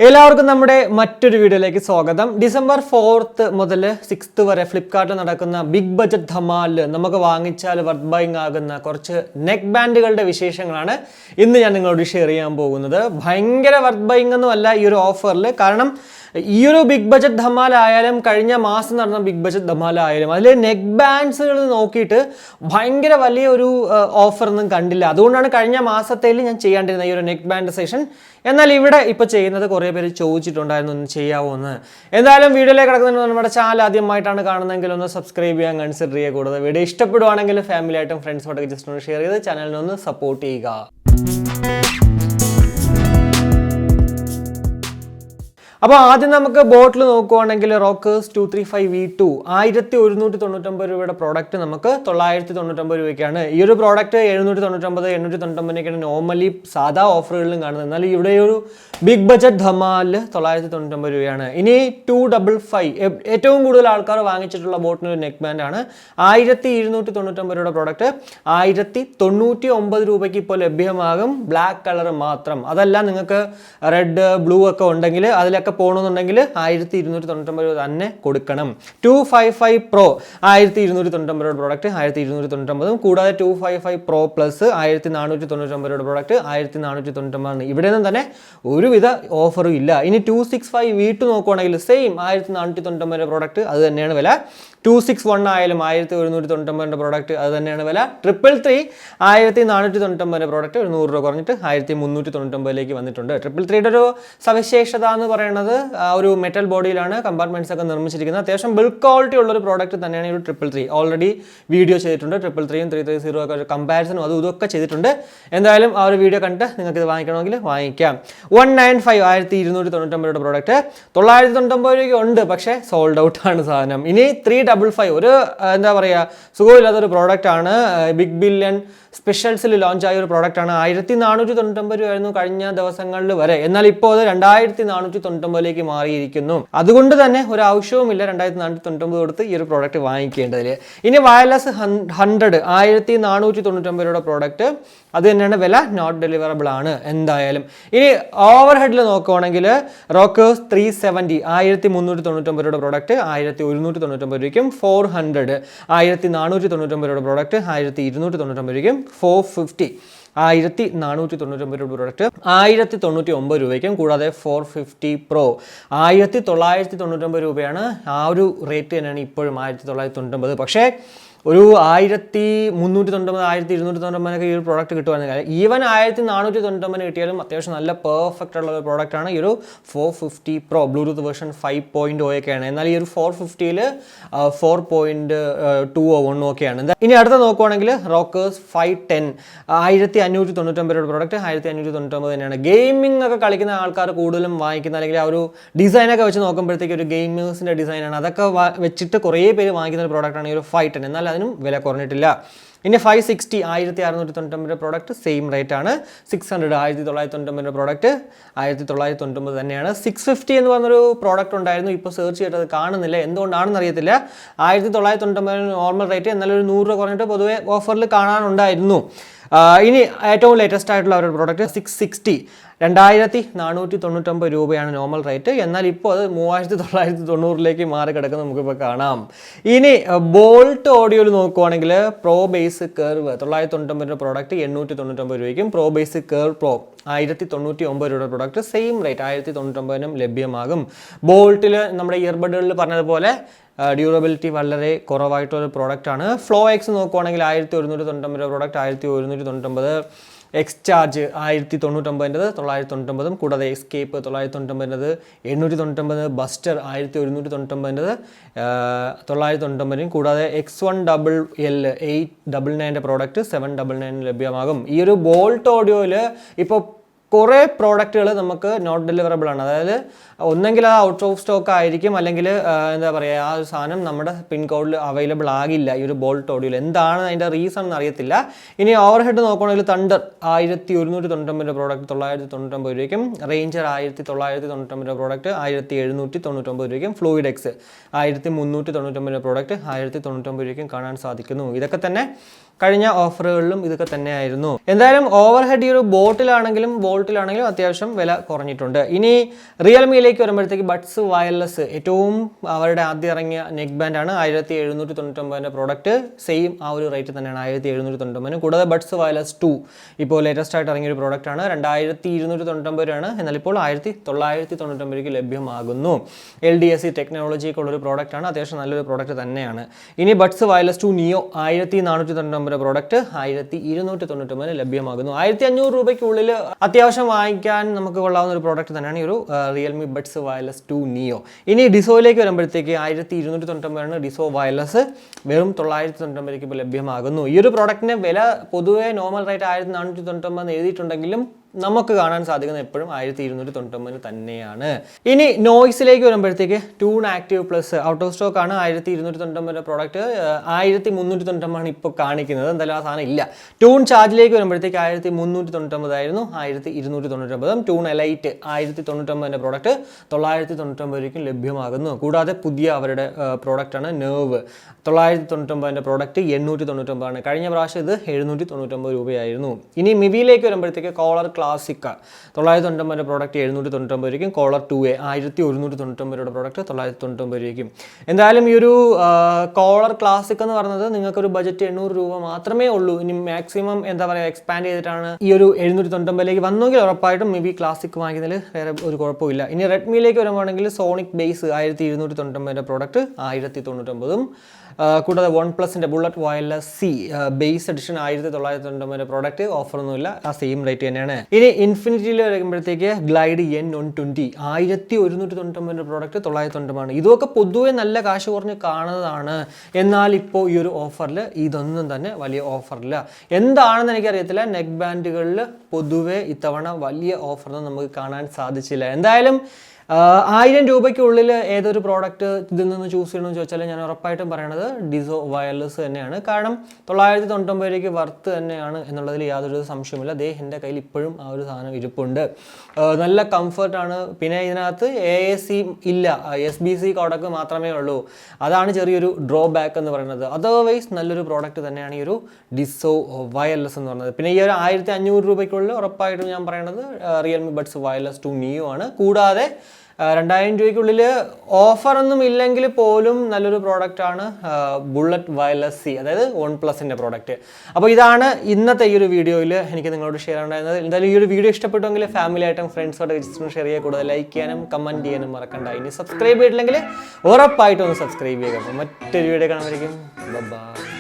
എല്ലാവർക്കും നമ്മുടെ മറ്റൊരു വീഡിയോയിലേക്ക് സ്വാഗതം. ഡിസംബർ 4th മുതൽ 6th വരെ ഫ്ലിപ്കാർട്ടിൽ നടക്കുന്ന ബിഗ് ബജറ്റ് ധമാലിൽ നമുക്ക് വാങ്ങിച്ചാൽ വർത്ത് ബൈങ് ആകുന്ന കുറച്ച് നെക്ക് ബാൻഡുകളുടെ വിശേഷങ്ങളാണ് ഇന്ന് ഞാൻ നിങ്ങളോട് ഷെയർ ചെയ്യാൻ പോകുന്നത്. ഭയങ്കര വർത്ത് ബൈങ് ഒന്നുമല്ല ഈ ഒരു ഓഫറിൽ. കാരണം ഈ ഒരു ബിഗ് ബജറ്റ് ധമാൽ ആയാലും കഴിഞ്ഞ മാസം നടന്ന ബിഗ് ബജറ്റ് ധമാൽ ആയാലും അതിൽ നെക്ക് ബാൻഡ്സുകൾ നോക്കിയിട്ട് ഭയങ്കര വലിയൊരു ഓഫറൊന്നും കണ്ടില്ല. അതുകൊണ്ടാണ് കഴിഞ്ഞ മാസത്തേൽ ഞാൻ ചെയ്യാണ്ടിരുന്ന ഈ ഒരു നെക്ക് ബാൻഡ് സെഷൻ. എന്നാൽ ഇവിടെ ഇപ്പോൾ ചെയ്യുന്നത് കുറേ പേര് ചോദിച്ചിട്ടുണ്ടായിരുന്നു ഒന്ന് ചെയ്യാവോ എന്ന്. എന്തായാലും വീഡിയോയിലേക്ക് കിടക്കുന്നതിന് നമ്മുടെ ചാനൽ ആദ്യമായിട്ടാണ് കാണുന്നതെങ്കിൽ ഒന്ന് സബ്സ്ക്രൈബ് ചെയ്യാൻ കൺസിഡർ ചെയ്യുക. കൂടാതെ വീഡിയോ ഇഷ്ടപ്പെടുവാണെങ്കിൽ ഫാമിലിയായിട്ടും ഫ്രണ്ട്സുമായിട്ടൊക്കെ ജസ്റ്റ് ഒന്ന് ഷെയർ ചെയ്ത് ചാനലിനെ ഒന്ന് സപ്പോർട്ട് ചെയ്യുക. അപ്പോൾ ആദ്യം നമുക്ക് ബോട്ടിൽ നോക്കുവാണെങ്കിൽ റോക്കേഴ്സ് 235V2 1199 രൂപയുടെ പ്രോഡക്റ്റ് നമുക്ക് 999 രൂപയ്ക്കാണ്. ഈ ഒരു പ്രോഡക്റ്റ് 799 899 നോർമലി സാധാ ഓഫറുകളിലും കാണുന്നത്. എന്നാൽ ഇവിടെ ഒരു ബിഗ് ബജറ്റ് ധമാലിൽ 999 രൂപയാണ്. ഇനി 255 ഏറ്റവും കൂടുതൽ ആൾക്കാർ വാങ്ങിച്ചിട്ടുള്ള ബോട്ടിന് ഒരു നെക്ക് ബാൻഡാണ്. 1299 രൂപയുടെ പ്രോഡക്റ്റ് 1099 രൂപയ്ക്ക് ഇപ്പോൾ ലഭ്യമാകും. ബ്ലാക്ക് കളർ മാത്രം. അതല്ല നിങ്ങൾക്ക് റെഡ് ബ്ലൂ ഒക്കെ ഉണ്ടെങ്കിൽ അതിലൊക്കെ പോകണമെന്നുണ്ടെങ്കിൽ 1299 രൂപ തന്നെ കൊടുക്കണം. 255 Pro 1299 രൂപയുടെ പ്രോഡക്റ്റ് 1299, കൂടാതെ 255 Pro Plus 1499 രൂപയുടെ പ്രോഡക്റ്റ് 1499. ഇവിടെ നിന്നും തന്നെ ഒരുവിധ ഓഫറും ഇല്ല. ഇനി 265V2 നോക്കുവാണെങ്കിൽ സെയിം 1499 പ്രോഡക്റ്റ് അത് തന്നെയാണ് വില. 261 ആയാലും 1199 പ്രോഡക്റ്റ് അത് തന്നെയാണ് വില. 333 1499 പ്രോഡക്റ്റ് ഒരു 100 രൂപ കുറഞ്ഞിട്ട് 1399 വന്നിട്ടുണ്ട്. 333യുടെ ഒരു സവിശേഷത എന്ന് പറയുന്നത് ഒരു മെറ്റൽ ബോഡിയിലാണ് കമ്പാർട്ട്മെന്റ്സ് ഒക്കെ നിർമ്മിച്ചിരിക്കുന്നത്. അത്യാവശ്യം ബിൽഡ് ക്വാളിറ്റി ഉള്ള ഒരു പ്രോഡക്റ്റ് തന്നെയാണ് ഈ ഒരു 333. ഓൾറെഡി വീഡിയോ ചെയ്തിട്ടുണ്ട്. 333യും 330 ഒക്കെ കമ്പാരിസണും അതും ഇതൊക്കെ ചെയ്തിട്ടുണ്ട്. എന്തായാലും ആ ഒരു വീഡിയോ കണ്ടിട്ട് നിങ്ങൾക്ക് ഇത് വാങ്ങിക്കണമെങ്കിൽ വാങ്ങിക്കാം. 195 1299 പ്രോഡക്റ്റ് 999 രൂപയ്ക്ക് ഉണ്ട്, പക്ഷേ സോൾഡ് ഔട്ട് ആണ് സാധനം. ഇനി 355 ഒരു എന്താ പറയുക സുഖമില്ലാത്തൊരു പ്രോഡക്റ്റ് ആണ്. ബിഗ് ബില്യൺ സ്പെഷ്യൽസിൽ ലോഞ്ച് ആയ ഒരു പ്രോഡക്റ്റ് ആണ്. 1499 രൂപയായിരുന്നു കഴിഞ്ഞ ദിവസങ്ങളിൽ വരെ. എന്നാൽ ഇപ്പോൾ അത് 2499 മാറിയിരിക്കുന്നു. അതുകൊണ്ട് തന്നെ ഒരു ആവശ്യവുമില്ല 2499 കൊടുത്ത് ഈ ഒരു പ്രോഡക്റ്റ് വാങ്ങിക്കേണ്ടതിൽ. ഇനി വയർലെസ് 100 1499 രൂപയുടെ പ്രോഡക്റ്റ് അത് തന്നെയാണ് വില. നോട്ട് ഡെലിവറബിൾ ആണ് എന്തായാലും. ഇനി ഓവർ ഹെഡിൽ നോക്കുവാണെങ്കിൽ റോക്കേഴ്സ് 370 1399 രൂപയുടെ പ്രോഡക്റ്റ് 1199 രൂപയ്ക്കും. 400 1499 രൂപയുടെ പ്രോഡക്റ്റ് 1299 രൂപയ്ക്കും. 450 1499 രൂപ പ്രോഡക്റ്റ് 1099 രൂപയ്ക്കും. കൂടാതെ 450 Pro 1999 രൂപയാണ്. ആ ഒരു റേറ്റ് തന്നെയാണ് ഇപ്പോഴും 1999. പക്ഷേ ഒരു 1399 1299 ഈ ഒരു പ്രോഡക്റ്റ് കിട്ടുവാണെങ്കിൽ ഈവൻ 1499 കിട്ടിയാലും അത്യാവശ്യം നല്ല പെർഫെക്റ്റ് ഉള്ള ഒരു പ്രോഡക്റ്റ് ആണ് ഈ ഒരു 450 Pro. ബ്ലൂടൂത്ത് വേർഷൻ 5.0 ഒക്കെയാണ്. എന്നാൽ ഈ ഒരു 450ൽ 4.201 ഒക്കെയാണ്. ഇനി അടുത്ത നോക്കുവാണെങ്കിൽ റോക്കേഴ്സ് 510 1599 രൂപയുടെ പ്രോഡക്റ്റ് 1599 തന്നെയാണ്. ഗെയിമിംഗ് ഒക്കെ കളിക്കുന്ന ആൾക്കാർ കൂടുതലും വാങ്ങിക്കുന്ന അല്ലെങ്കിൽ ആ ഒരു ഡിസൈനൊക്കെ വെച്ച് നോക്കുമ്പോഴത്തേക്ക് ഒരു ഗെയിമേഴ്സിൻ്റെ ഡിസൈനാണ്. അതൊക്കെ വെച്ചിട്ട് കുറേ പേര് വാങ്ങിക്കുന്ന ഒരു പ്രോഡക്റ്റാണ് ഈ ഒരു 510. എന്നാൽ അതിനും വില കുറഞ്ഞിട്ടില്ല. ഇനി 560 1699 പ്രോഡക്റ്റ് സെയിം റേറ്റ് ആണ്. 600 1999 പ്രോഡക്റ്റ് 1999 തന്നെയാണ്. 650 എന്ന് പറഞ്ഞൊരു പ്രോഡക്റ്റ് ഉണ്ടായിരുന്നു. ഇപ്പോൾ സെർച്ച് ചെയ്തിട്ട് അത് കാണുന്നില്ല, എന്തുകൊണ്ടാണെന്ന് അറിയത്തില്ല. 1999 നോർമൽ റേറ്റ്, എന്നാലും ഒരു 100 രൂപ കുറഞ്ഞിട്ട് പൊതുവെ ഓഫറിൽ കാണാനുണ്ടായിരുന്നു. ഇനി ഏറ്റവും ലേറ്റസ്റ്റ് ആയിട്ടുള്ള ഒരു പ്രോഡക്റ്റ് 660 2499 രൂപയാണ് നോർമൽ റേറ്റ്. എന്നാൽ ഇപ്പോൾ അത് 3990 മാറി കിടക്കുന്നത് നമുക്കിപ്പോൾ കാണാം. ഇനി ബോൾട്ട് ഓഡിയോയിൽ നോക്കുവാണെങ്കിൽ പ്രോ ബേസ് കർവ് 999 പ്രോഡക്റ്റ് 899 രൂപയ്ക്കും. പ്രോ ബേസ് കർവ് പ്രോ 1099 രൂപയുടെ പ്രോഡക്റ്റ് സെയിം റേറ്റ് 1099 ലഭ്യമാകും. ബോൾട്ടിൽ നമ്മുടെ ഇയർബഡുകളിൽ പറഞ്ഞതുപോലെ ഡ്യൂറബിലിറ്റി വളരെ കുറവായിട്ടൊരു പ്രോഡക്റ്റ് ആണ്. ഫ്ലോ എക്സ് നോക്കുവാണെങ്കിൽ 1199 പ്രോഡക്റ്റ് 1199. എക്സ് ചാർജ് 1099 999, കൂടാതെ എസ്കേപ്പ് 999 899, ബസ്റ്റർ 1199 999, കൂടാതെ X1LL 899 പ്രോഡക്റ്റ് 799 ലഭ്യമാകും. ഈ ഒരു ബോൾട്ട് ഓഡിയോയിൽ ഇപ്പോൾ കുറേ പ്രോഡക്റ്റുകൾ നമുക്ക് നോട്ട് ഡെലിവറബിൾ ആണ്. അതായത് ഒന്നെങ്കിൽ അത് ഔട്ട് ഓഫ് സ്റ്റോക്ക് ആയിരിക്കും, അല്ലെങ്കിൽ എന്താ പറയുക ആ ഒരു സാധനം നമ്മുടെ പിൻ കോഡിൽ അവൈലബിൾ ആകില്ല ഈ ഒരു ബോൾട്ട് ഓഡിയോയിൽ. എന്താണ് അതിൻ്റെ റീസൺ എന്ന് അറിയത്തില്ല. ഇനി ഓവർ ഹെഡ് നോക്കുകയാണെങ്കിൽ തണ്ടർ 1199 പ്രോഡക്റ്റ് 999 രൂപയ്ക്കും. റേഞ്ചർ 1999 പ്രോഡക്റ്റ് 1799 രൂപയ്ക്കും. ഫ്ലൂയിഡ് എക്സ് 1399 പ്രോഡക്റ്റ് 1099 രൂപയ്ക്കും കാണാൻ സാധിക്കുന്നു. ഇതൊക്കെ തന്നെ കഴിഞ്ഞ ഓഫറുകളിലും ഇതൊക്കെ തന്നെയായിരുന്നു. എന്തായാലും ഓവർ ഹെഡ് ഈ ഒരു ബോട്ടിലാണെങ്കിലും അത്യാവശ്യം വില കുറഞ്ഞിട്ടുണ്ട്. ഇനി റിയൽമിയിലേക്ക് വരുമ്പോഴത്തേക്ക് ബഡ്സ് വയർലെസ് ഏറ്റവും അവരുടെ ആദ്യം ഇറങ്ങിയ നെക്ക് ബാൻഡാണ് 1799 പ്രോഡക്റ്റ്. സെയിം ആ ഒരു റേറ്റ് തന്നെയാണ് 1799. കൂടാതെ ബഡ്സ് വയർലെസ് 2 ഇപ്പോൾ ലേറ്റസ്റ്റ് ആയിട്ട് ഇറങ്ങിയ ഒരു പ്രോഡക്റ്റ് ആണ്. 2299 രൂപയാണ്. എന്നാൽ ഇപ്പോൾ 1999 ലഭ്യമാകുന്നു. LDSC ടെക്നോളജിയൊക്കെ ഉള്ളൊരു പ്രോഡക്റ്റ് ആണ്. അത്യാവശ്യം നല്ലൊരു പ്രോഡക്റ്റ് തന്നെയാണ്. ഇനി ബഡ്സ് വയർലെസ് 2 നിയോ 1499 പ്രോഡക്റ്റ് 1299 ലഭ്യമാകുന്നു. 1500 രൂപയ്ക്കുള്ളിൽ അത്യാവശ്യം വാങ്ങിക്കാൻ നമുക്ക് കൊള്ളാവുന്ന ഒരു പ്രോഡക്റ്റ് തന്നെയാണ് ഈ ഒരു റിയൽമി ബഡ്സ് വയർലെസ് 2 നിയോ. ഇനി ഡിസോയിലേക്ക് വരുമ്പോഴത്തേക്ക് 1299 ഡിസോ വയർലെസ് വെറും 999 ഇപ്പോൾ ലഭ്യമാകുന്നു. ഈ ഒരു പ്രോഡക്റ്റിന്റെ വില പൊതുവെ നോർമൽ റേറ്റ് 1499 എഴുതിയിട്ടുണ്ടെങ്കിലും നമുക്ക് കാണാൻ സാധിക്കുന്നത് എപ്പോഴും 1299 തന്നെയാണ്. ഇനി നോയ്സിലേക്ക് വരുമ്പോഴത്തേക്ക് tune active plus out of stock ആണ്. 1299 പ്രോഡക്റ്റ് 1399 ഇപ്പോൾ കാണിക്കുന്നത്. എന്തായാലും ആ സാധനം ഇല്ല. ട്യൂൺ ചാർജിലേക്ക് വരുമ്പോഴത്തേക്ക് 1399 ആയിരുന്നു, 1299. ട്യൂൺ എലൈറ്റ് 1099 പ്രോഡക്റ്റ് 999 ലഭ്യമാകുന്നു. കൂടാതെ പുതിയ അവരുടെ പ്രോഡക്റ്റ് ആണ് നെർവ് 999 പ്രോഡക്റ്റ് 899 ആണ്. കഴിഞ്ഞ പ്രാവശ്യം ഇത് 799 രൂപയായിരുന്നു. ഇനി മിവിയിലേക്ക് വരുമ്പോഴത്തേക്ക് കോളർ ക്ലാസിക് 999 പ്രോഡക്റ്റ് 799 രൂപയ്ക്കും, കോളർ 2A 1199 പ്രോഡക്റ്റ് 999 രൂപയ്ക്കും. എന്തായാലും ഈ ഒരു കോളർ ക്ലാസിക് എന്ന് പറയുന്നത് നിങ്ങൾക്കൊരു ബജറ്റ് 800 രൂപ മാത്രമേ ഉള്ളൂ. ഇനി മാക്സിമം എന്താ പറയുക എക്സ്പാൻഡ് ചെയ്തിട്ടാണ് ഈ ഒരു 799 വന്നെങ്കിൽ ഉറപ്പായിട്ടും മിവി ക്ലാസിക് വാങ്ങിക്കുന്നതിൽ വേറെ ഒരു കുഴപ്പമില്ല. ഇനി റെഡ്മിയിലേക്ക് വരുമ്പോഴാണെങ്കിൽ സോണിക് ബേസ് 1299 പ്രോഡക്റ്റ് 1099. കൂടാതെ വൺ പ്ലസിൻ്റെ bullet wireless Z bass edition 1999 product ഓഫറൊന്നുമില്ല, ആ സെയിം റേറ്റ് തന്നെയാണ്. ഇനി ഇൻഫിനിറ്റിയിൽ വരുമ്പോഴത്തേക്ക് ഗ്ലൈഡ് N120 1199 പ്രോഡക്റ്റ് 999. ഇതൊക്കെ പൊതുവെ നല്ല കാശ് കുറഞ്ഞ് കാണുന്നതാണ്. എന്നാൽ ഇപ്പോൾ ഈ ഒരു ഓഫറിൽ ഇതൊന്നും തന്നെ വലിയ ഓഫറില്ല. എന്താണെന്ന് എനിക്കറിയത്തില്ല. നെക്ക് ബാൻഡുകളിൽ പൊതുവെ ഇത്തവണ വലിയ ഓഫറൊന്നും നമുക്ക് കാണാൻ സാധിച്ചില്ല. എന്തായാലും 1000 രൂപയ്ക്കുള്ളിൽ ഏതൊരു പ്രോഡക്റ്റ് ഇതിൽ നിന്ന് ചൂസ് ചെയ്യണമെന്ന് ചോദിച്ചാൽ ഞാൻ ഉറപ്പായിട്ടും പറയണത് ഡിസോ വയർലെസ് തന്നെയാണ്. കാരണം 999 രൂപയ്ക്ക് വർത്ത് തന്നെയാണ് എന്നുള്ളതിൽ യാതൊരു സംശയമില്ല. എൻ്റെ കയ്യിൽ ഇപ്പോഴും ആ ഒരു സാധനം ഇരിപ്പുണ്ട്. നല്ല കംഫർട്ടാണ്. പിന്നെ ഇതിനകത്ത് AAC ഇല്ല, SBC കോഡൊക്കെ മാത്രമേ ഉള്ളൂ. അതാണ് ചെറിയൊരു ഡ്രോബാക്ക് എന്ന് പറയുന്നത്. അതർവൈസ് നല്ലൊരു പ്രോഡക്റ്റ് തന്നെയാണ് ഈ ഒരു ഡിസോ വയർലെസ് എന്ന് പറയുന്നത്. പിന്നെ ഈ ഒരു 1500 രൂപയ്ക്കുള്ളിൽ ഉറപ്പായിട്ടും ഞാൻ പറയണത് റിയൽമി ബഡ്സ് വയർലെസ് 2 നിയോ ആണ്. കൂടാതെ 2000 രൂപയ്ക്കുള്ളിൽ ഓഫറൊന്നും ഇല്ലെങ്കിൽ പോലും നല്ലൊരു പ്രോഡക്റ്റാണ് ബുള്ളറ്റ് വയർലെസ് സി, അതായത് വൺ പ്ലസിൻ്റെ പ്രോഡക്റ്റ്. അപ്പോൾ ഇതാണ് ഇന്നത്തെ ഈ ഒരു വീഡിയോയിൽ എനിക്ക് നിങ്ങളോട് ഷെയർ ഉണ്ടായിരുന്നത്. എന്തായാലും ഈ ഒരു വീഡിയോ ഇഷ്ടപ്പെട്ടുവെങ്കിൽ ഫാമിലി ആയിട്ടും ഫ്രണ്ട്സോടെ ജസ്റ്റ് ഷെയർ ചെയ്യുക. കൂടുതൽ ലൈക്ക് ചെയ്യാനും കമൻറ്റ് ചെയ്യാനും മറക്കണ്ട. ഇനി സബ്സ്ക്രൈബ് ചെയ്തിട്ടില്ലെങ്കിൽ ഉറപ്പായിട്ടും ഒന്ന് സബ്സ്ക്രൈബ് ചെയ്യുക. അപ്പോൾ മറ്റൊരു വീഡിയോ കാണുമ്പോഴേക്കും ബൈ.